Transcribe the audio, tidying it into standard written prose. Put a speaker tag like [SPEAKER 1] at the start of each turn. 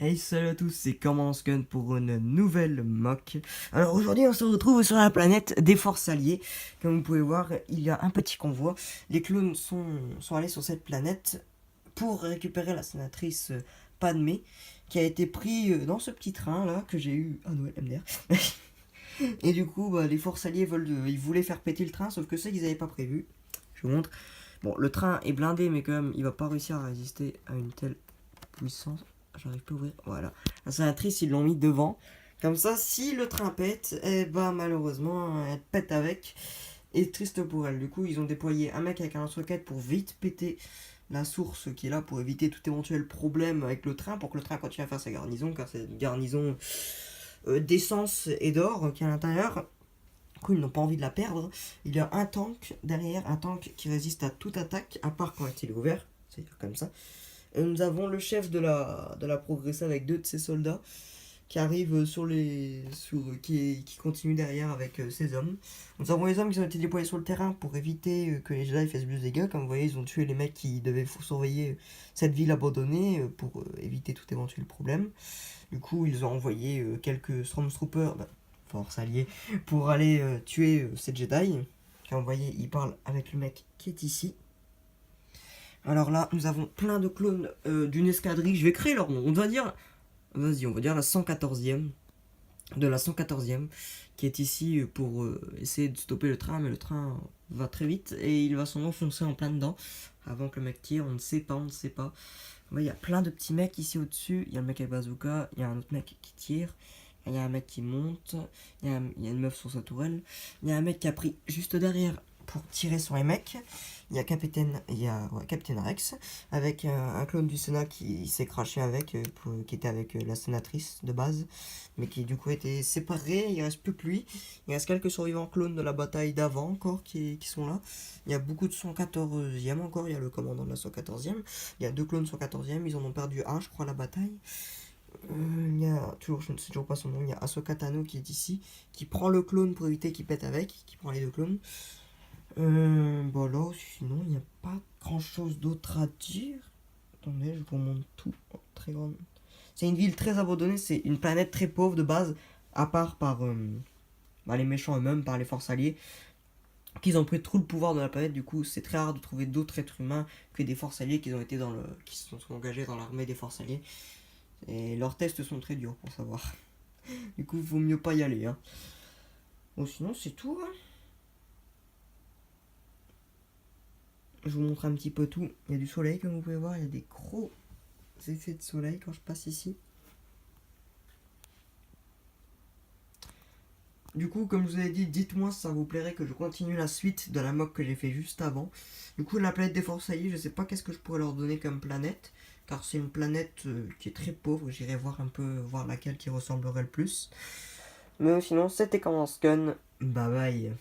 [SPEAKER 1] Hey salut à tous, c'est Commence Gun pour une nouvelle mock. Alors aujourd'hui on se retrouve sur la planète des Forces Alliées. Comme vous pouvez voir, il y a un petit convoi. Les clones sont allés sur cette planète pour récupérer la sénatrice Padmé, qui a été pris dans ce petit train là que j'ai eu à Noël MDR. Et du coup les Forces Alliées ils voulaient faire péter le train, sauf que c'est qu'ils n'avaient pas prévu. Je vous montre. Bon, le train est blindé, mais quand même il va pas réussir à résister à une telle puissance. J'arrive pas à ouvrir. Voilà. La sénatrice, ils l'ont mis devant. Comme ça, si le train pète, eh ben malheureusement, elle pète avec. Et triste pour elle. Du coup, ils ont déployé un mec avec un lance-roquette pour vite péter la source qui est là pour éviter tout éventuel problème avec le train, pour que le train continue à faire sa garnison, car c'est une garnison d'essence et d'or qui est à l'intérieur. Du coup, ils n'ont pas envie de la perdre. Il y a un tank derrière, un tank qui résiste à toute attaque, à part quand il est ouvert. C'est-à-dire comme ça. Et nous avons le chef de la progressée avec deux de ses soldats qui arrivent qui continuent derrière avec ses hommes. Nous avons les hommes qui ont été déployés sur le terrain pour éviter que les Jedi fassent plus de dégâts. Comme vous voyez, ils ont tué les mecs qui devaient surveiller cette ville abandonnée pour éviter tout éventuel problème. Du coup, ils ont envoyé quelques Stormtroopers, force alliée, pour aller tuer ces Jedi. Comme vous voyez, ils parlent avec le mec qui est ici. Alors là, nous avons plein de clones d'une escadrille. Je vais créer leur nom. On va dire, vas-y, on va dire la 114e. De la 114e, qui est ici pour essayer de stopper le train. Mais le train va très vite et il va sûrement foncer en plein dedans avant que le mec tire. On ne sait pas, on ne sait pas. Il y a plein de petits mecs ici au-dessus. Il y a le mec avec bazooka, il y a un autre mec qui tire. Il y a un mec qui monte. Il y a une meuf sur sa tourelle. Il y a un mec qui a pris juste derrière pour tirer sur les mecs. Il y a Capitaine Rex avec un clone du Sénat qui s'est craché avec, qui était avec la sénatrice de base, mais qui du coup a été séparé. Il reste plus que lui. Il reste quelques survivants clones de la bataille d'avant encore qui sont là. Il y a beaucoup de 114e encore. Il y a le commandant de la 114e. Il y a deux clones 114e. Ils en ont perdu un, je crois, à la bataille. Il y a toujours, je ne sais toujours pas son nom. Il y a Ahsoka Tano qui est ici, qui prend le clone pour éviter qu'il pète avec, qui prend les deux clones. Bon là, sinon, il n'y a pas grand chose d'autre à dire. Attendez, je vous montre tout en très grande. C'est une ville très abandonnée, c'est une planète très pauvre de base, à part par les méchants eux-mêmes, par les forces alliées, qu'ils ont pris tout le pouvoir de la planète. Du coup, c'est très rare de trouver d'autres êtres humains que des forces alliées qui se sont engagés dans l'armée des forces alliées. Et leurs tests sont très durs pour savoir. Du coup, il vaut mieux pas y aller. Hein. Bon, sinon, c'est tout. Hein. Je vous montre un petit peu tout. Il y a du soleil comme vous pouvez voir, il y a des gros effets de soleil quand je passe ici. Du coup, comme je vous avais dit, dites-moi si ça vous plairait que je continue la suite de la mock que j'ai fait juste avant. Du coup, la planète des Forces Alliées, je sais pas qu'est-ce que je pourrais leur donner comme planète, car c'est une planète qui est très pauvre. J'irai voir un peu, voir laquelle qui ressemblerait le plus. Mais sinon, c'était Commence Gun. Bye bye.